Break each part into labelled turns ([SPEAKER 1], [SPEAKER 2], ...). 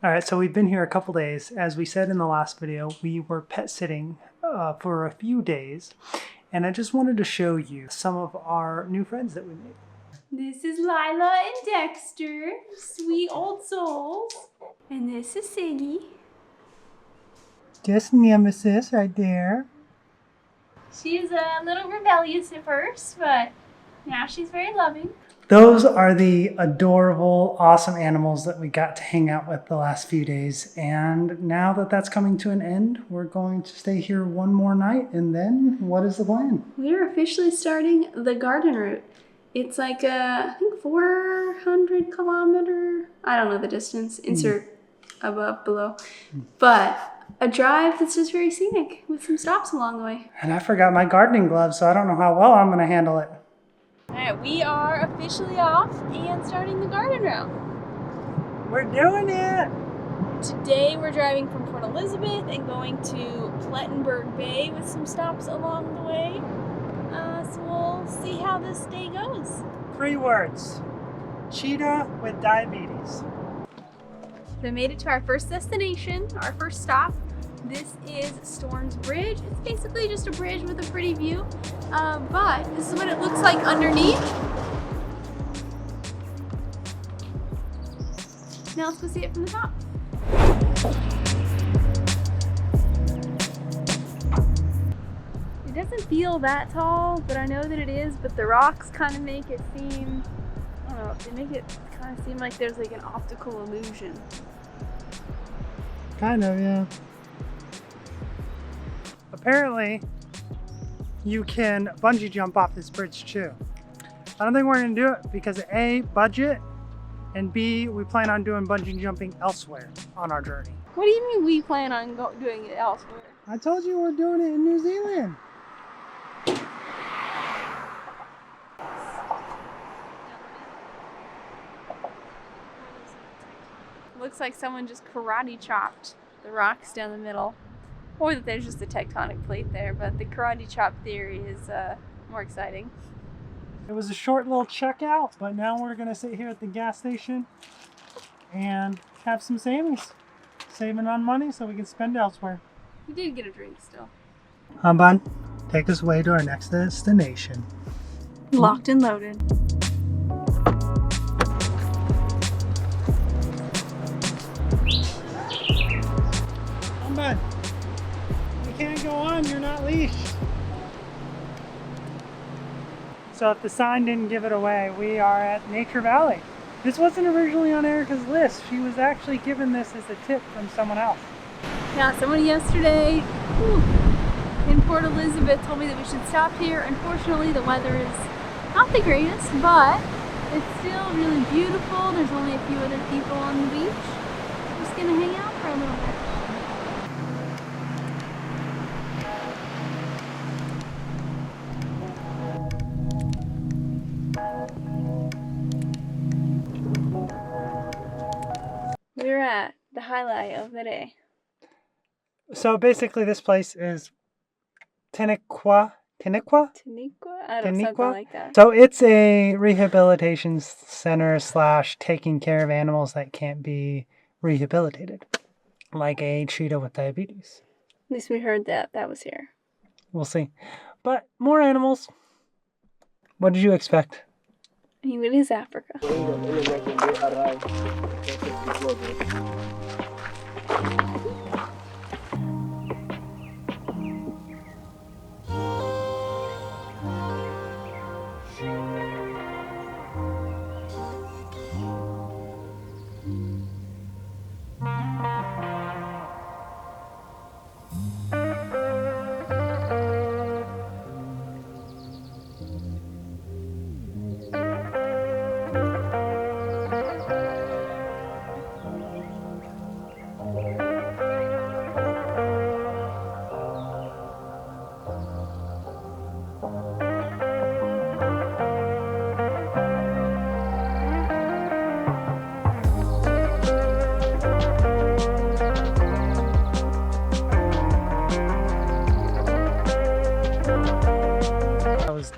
[SPEAKER 1] All right, so we've been here a couple days. As we said in the last video, we were pet sitting for a few days, and I just wanted to show you some of our new friends that we made.
[SPEAKER 2] This is Lila and Dexter, sweet old souls. And this is Siggy.
[SPEAKER 1] Just Nemesis right there.
[SPEAKER 2] She's a little rebellious at first, but now she's very loving.
[SPEAKER 1] Those are the adorable, awesome animals that we got to hang out with the last few days. And now that that's coming to an end, we're going to stay here one more night. And then what is the plan?
[SPEAKER 2] We're officially starting the garden route. It's like I think 400 kilometer, I don't know the distance, insert above, below. But a drive that's just very scenic with some stops along the way.
[SPEAKER 1] And I forgot my gardening gloves, so I don't know how well I'm going to handle it.
[SPEAKER 2] All right, we are officially off and starting the garden route.
[SPEAKER 1] We're doing it!
[SPEAKER 2] Today we're driving from Port Elizabeth and going to Plettenberg Bay with some stops along the way. So we'll see how this day goes.
[SPEAKER 1] 3 words. Cheetah with diabetes.
[SPEAKER 2] We made it to our first destination, our first stop. This is Storms Bridge. It's basically just a bridge with a pretty view, but this is what it looks like underneath. Now let's go see it from the top. It doesn't feel that tall, but I know that it is, but the rocks kind of make it seem, I don't know, they make it kind of seem like there's like an optical illusion.
[SPEAKER 1] Kind of, yeah. Apparently, you can bungee jump off this bridge too. I don't think we're going to do it because A, budget, and B, we plan on doing bungee jumping elsewhere on our journey.
[SPEAKER 2] What do you mean we plan on doing it elsewhere?
[SPEAKER 1] I told you we're doing it in New Zealand.
[SPEAKER 2] Looks like someone just karate chopped the rocks down the middle. Or that there's just a tectonic plate there, but the karate chop theory is more exciting.
[SPEAKER 1] It was a short little checkout, but now we're going to sit here at the gas station and have some Sammies. Saving on money so we can spend elsewhere.
[SPEAKER 2] We did get a drink still.
[SPEAKER 1] Bun, take us away to our next destination.
[SPEAKER 2] Locked and loaded.
[SPEAKER 1] Bun, you can't go on, you're not leashed. So if the sign didn't give it away, we are at Nature Valley. This wasn't originally on Erica's list. She was actually given this as a tip from someone else.
[SPEAKER 2] Yeah, someone yesterday in Port Elizabeth told me that we should stop here. Unfortunately, the weather is not the greatest, but it's still really beautiful. There's only a few other people on the beach. We're just gonna hang out for a little bit. We're at the highlight of the day.
[SPEAKER 1] So basically this place is Tenikwa?
[SPEAKER 2] I don't know, something like that.
[SPEAKER 1] So it's a rehabilitation center / taking care of animals that can't be rehabilitated. Like a cheetah with diabetes.
[SPEAKER 2] At least we heard that was here.
[SPEAKER 1] We'll see. But more animals. What did you expect?
[SPEAKER 2] I mean, it is Africa.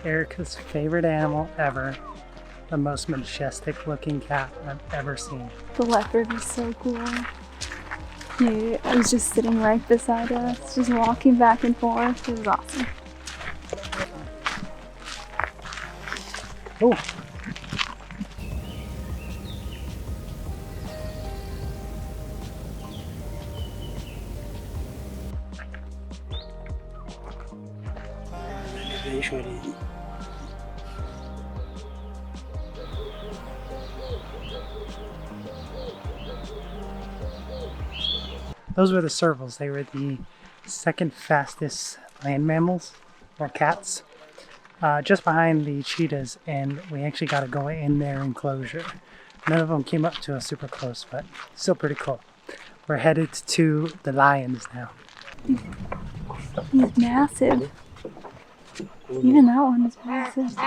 [SPEAKER 1] Erica's favorite animal ever. The most majestic looking cat I've ever seen.
[SPEAKER 2] The leopard is so cool. He was just sitting right beside us, just walking back and forth. It was awesome.
[SPEAKER 1] Oh.
[SPEAKER 3] Eventually.
[SPEAKER 1] Those were the servals. They were the second fastest land mammals, or cats, just behind the cheetahs, and we actually got to go in their enclosure. None of them came up to us super close, but still pretty cool. We're headed to the lions now.
[SPEAKER 2] He's massive. Even that one is massive.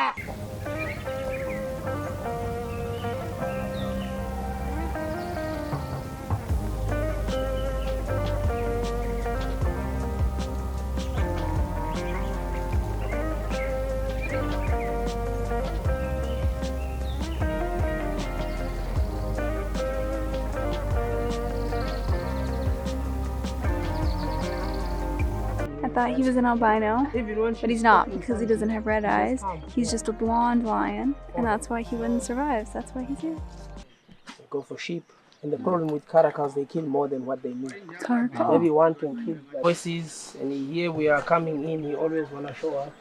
[SPEAKER 2] I thought he was an albino, but he's not because he doesn't have red eyes. He's just a blonde lion, and that's why he wouldn't survive. That's why he's here.
[SPEAKER 3] They go for sheep. And the problem with caracals, they kill more than what they need.
[SPEAKER 2] Caracal.
[SPEAKER 3] Everyone can kill voices, and here we are coming in, he always want to show up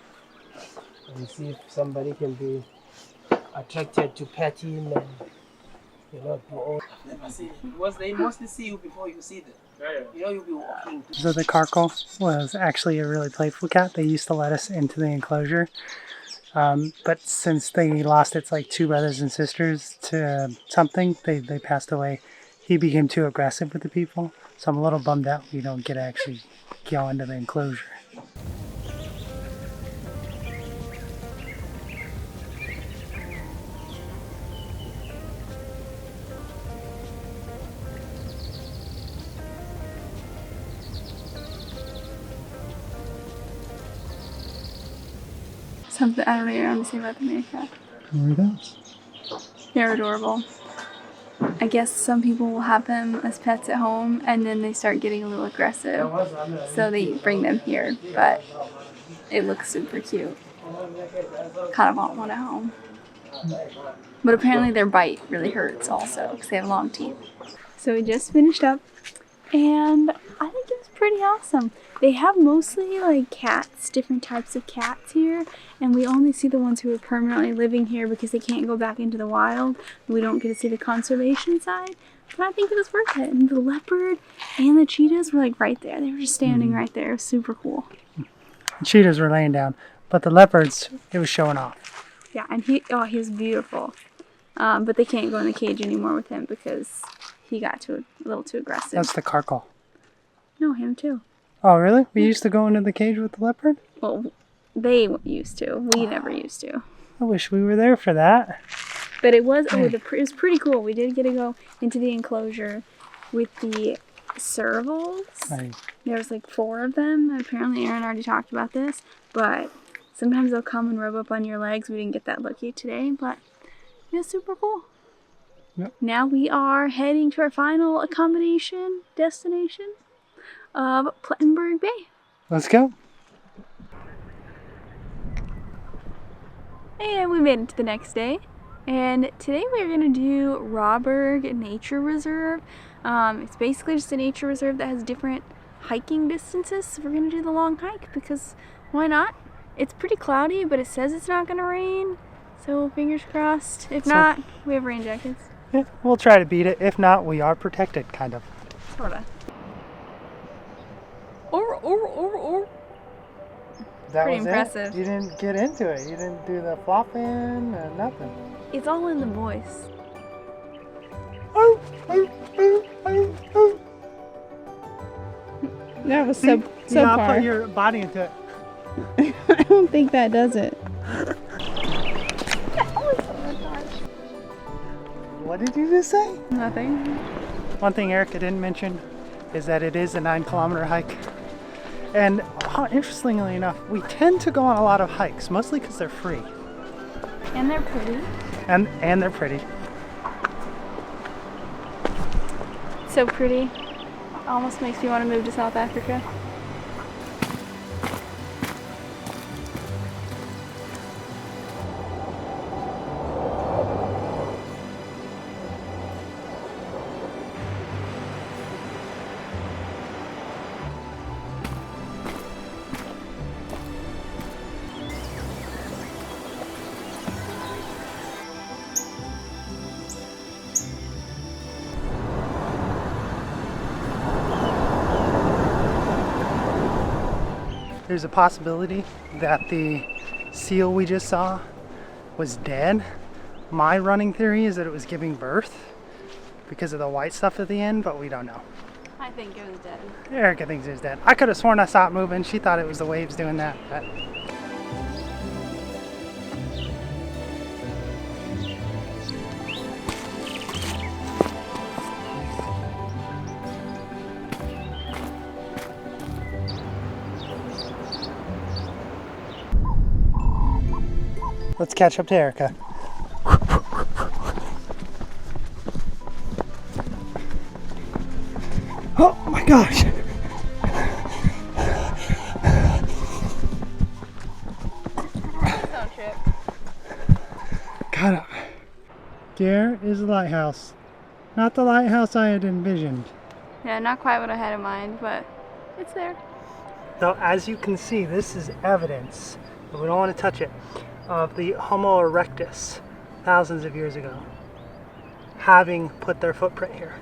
[SPEAKER 3] and see if somebody can be attracted to pet him and, you know, do all. I've never seen it. Because they mostly see you before you see them. You know, you'll be walking.
[SPEAKER 1] So the Carcal was actually a really playful cat. They used to let us into the enclosure. But since they lost its like 2 brothers and sisters to something, they passed away. He became too aggressive with the people. So I'm a little bummed out we don't get to actually go into the enclosure.
[SPEAKER 2] Something I don't know what I'm to say about the meerkat.
[SPEAKER 1] There he goes.
[SPEAKER 2] They're adorable. I guess some people will have them as pets at home and then they start getting a little aggressive. So they bring them here, but it looks super cute. Kind of want one at home. But apparently their bite really hurts also because they have long teeth. So we just finished up and I think it was pretty awesome. They have mostly like cats, different types of cats here, and we only see the ones who are permanently living here because they can't go back into the wild. We don't get to see the conservation side, but I think it was worth it. And the leopard and the cheetahs were like right there. They were just standing right there. It was super cool.
[SPEAKER 1] The cheetahs were laying down, but the leopards, it was showing off.
[SPEAKER 2] Yeah, and he was beautiful. But they can't go in the cage anymore with him because he got a little too aggressive.
[SPEAKER 1] That's the Carcal.
[SPEAKER 2] No, him too.
[SPEAKER 1] Oh, really? We used to go into the cage with the leopard?
[SPEAKER 2] Well, they used to. We never used to.
[SPEAKER 1] I wish we were there for that.
[SPEAKER 2] But it was it was pretty cool. We did get to go into the enclosure with the servals.
[SPEAKER 1] Right.
[SPEAKER 2] There was like 4 of them. Apparently Aaron already talked about this, but sometimes they'll come and rub up on your legs. We didn't get that lucky today, but it was super cool.
[SPEAKER 1] Yep.
[SPEAKER 2] Now we are heading to our final accommodation destination of Plettenberg Bay.
[SPEAKER 1] Let's go.
[SPEAKER 2] And we made it to the next day. And today we're going to do Robberg Nature Reserve. It's basically just a nature reserve that has different hiking distances. So we're going to do the long hike because why not? It's pretty cloudy, but it says it's not going to rain. So fingers crossed. If not, we have rain jackets.
[SPEAKER 1] Yeah, we'll try to beat it. If not, we are protected, kind of.
[SPEAKER 2] Sorta.
[SPEAKER 1] That
[SPEAKER 2] Pretty
[SPEAKER 1] was
[SPEAKER 2] impressive.
[SPEAKER 1] It. You didn't get into it. You didn't do the flopping or nothing.
[SPEAKER 2] It's all in the voice.
[SPEAKER 4] That was
[SPEAKER 1] You gotta
[SPEAKER 4] subpar.
[SPEAKER 1] put your body into it.
[SPEAKER 4] I don't think that does it.
[SPEAKER 1] What did you just say?
[SPEAKER 2] Nothing.
[SPEAKER 1] One thing Erica didn't mention is that it is a 9-kilometer hike. And interestingly enough, we tend to go on a lot of hikes, mostly because they're free.
[SPEAKER 2] And they're pretty.
[SPEAKER 1] And they're pretty.
[SPEAKER 2] So pretty. Almost makes me want to move to South Africa.
[SPEAKER 1] There's a possibility that the seal we just saw was dead. My running theory is that it was giving birth because of the white stuff at the end, but we don't know.
[SPEAKER 2] I think it was dead.
[SPEAKER 1] Erica thinks it was dead. I could have sworn I saw it moving. She thought it was the waves doing that, but let's catch up to Erica. Oh my gosh!
[SPEAKER 2] Don't trip.
[SPEAKER 1] Got up. There is the lighthouse. Not the lighthouse I had envisioned.
[SPEAKER 2] Yeah, not quite what I had in mind, but it's there.
[SPEAKER 1] So as you can see, this is evidence, but we don't want to touch it, of the Homo erectus thousands of years ago having put their footprint here.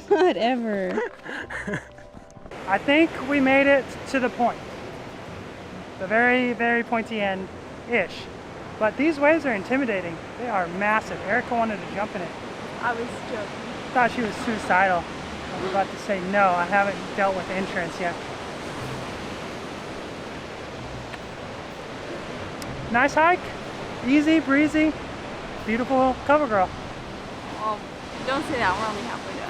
[SPEAKER 2] Whatever.
[SPEAKER 1] I think we made it to the point. The very, very pointy end-ish. But these waves are intimidating. They are massive. Erica wanted to jump in it.
[SPEAKER 2] I was joking.
[SPEAKER 1] Thought she was suicidal. I was about to say no, I haven't dealt with insurance yet. Nice hike, easy, breezy, beautiful cover girl.
[SPEAKER 2] Well, don't say that. We're only halfway done.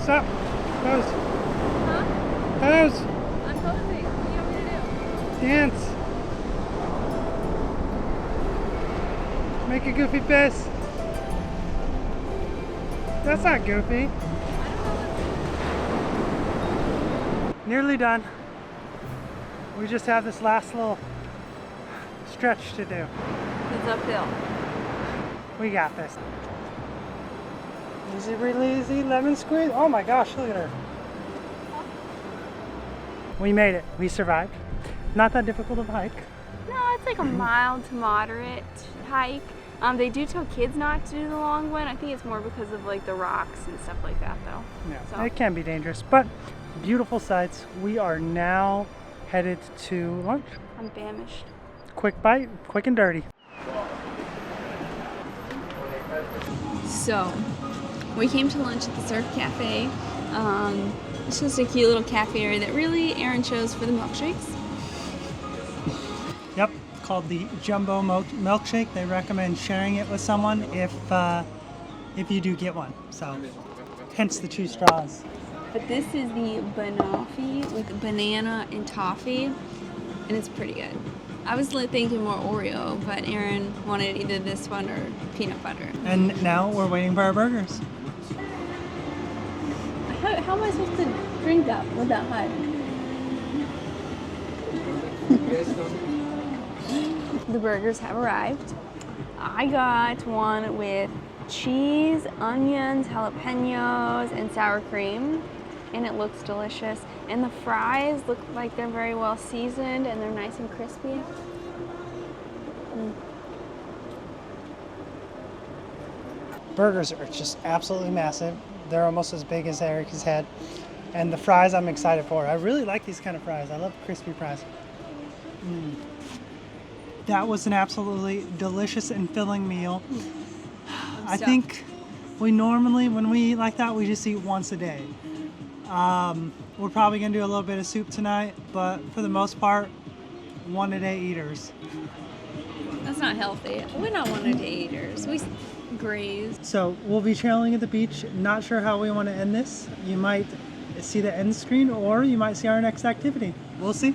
[SPEAKER 1] Stop. Pose.
[SPEAKER 2] Huh?
[SPEAKER 1] Pose.
[SPEAKER 2] I'm posing. What do you want me to do?
[SPEAKER 1] Dance. Make a goofy face. That's not goofy. Nearly done. We just have this last little stretch to do.
[SPEAKER 2] It's uphill.
[SPEAKER 1] We got this. Easy, really easy, lemon squeeze. Oh my gosh, look at her. We made it. We survived. Not that difficult of a hike.
[SPEAKER 2] No, it's like a mild to moderate hike. They do tell kids not to do the long one. I think it's more because of like the rocks and stuff like that though.
[SPEAKER 1] Yeah,
[SPEAKER 2] So.
[SPEAKER 1] it can be dangerous, but beautiful sights. We are now headed to lunch.
[SPEAKER 2] I'm famished.
[SPEAKER 1] Quick bite, quick and dirty.
[SPEAKER 2] So, we came to lunch at the Surf Cafe. It's just a cute little cafe area that really Aaron chose for the milkshakes.
[SPEAKER 1] Yep, called the Jumbo Milkshake. They recommend sharing it with someone if you do get one. So, hence the 2 straws.
[SPEAKER 2] But this is the banoffee with banana and toffee, and it's pretty good. I was thinking more Oreo, but Aaron wanted either this one or peanut butter.
[SPEAKER 1] And now we're waiting for our burgers.
[SPEAKER 2] How am I supposed to drink that with that hot? The burgers have arrived. I got one with cheese, onions, jalapenos, and sour cream, and it looks delicious. And the fries look like they're very well seasoned and they're nice and crispy.
[SPEAKER 1] Burgers are just absolutely massive. They're almost as big as Erica's head. And the fries I'm excited for. I really like these kind of fries. I love crispy fries. That was an absolutely delicious and filling meal. I think we normally, when we eat like that, we just eat once a day. We're probably gonna do a little bit of soup tonight, but for the most part, one a day eaters.
[SPEAKER 2] That's not healthy. We're not one a day eaters. We graze.
[SPEAKER 1] So we'll be chilling at the beach. Not sure how we want to end this. You might see the end screen, or you might see our next activity. We'll see.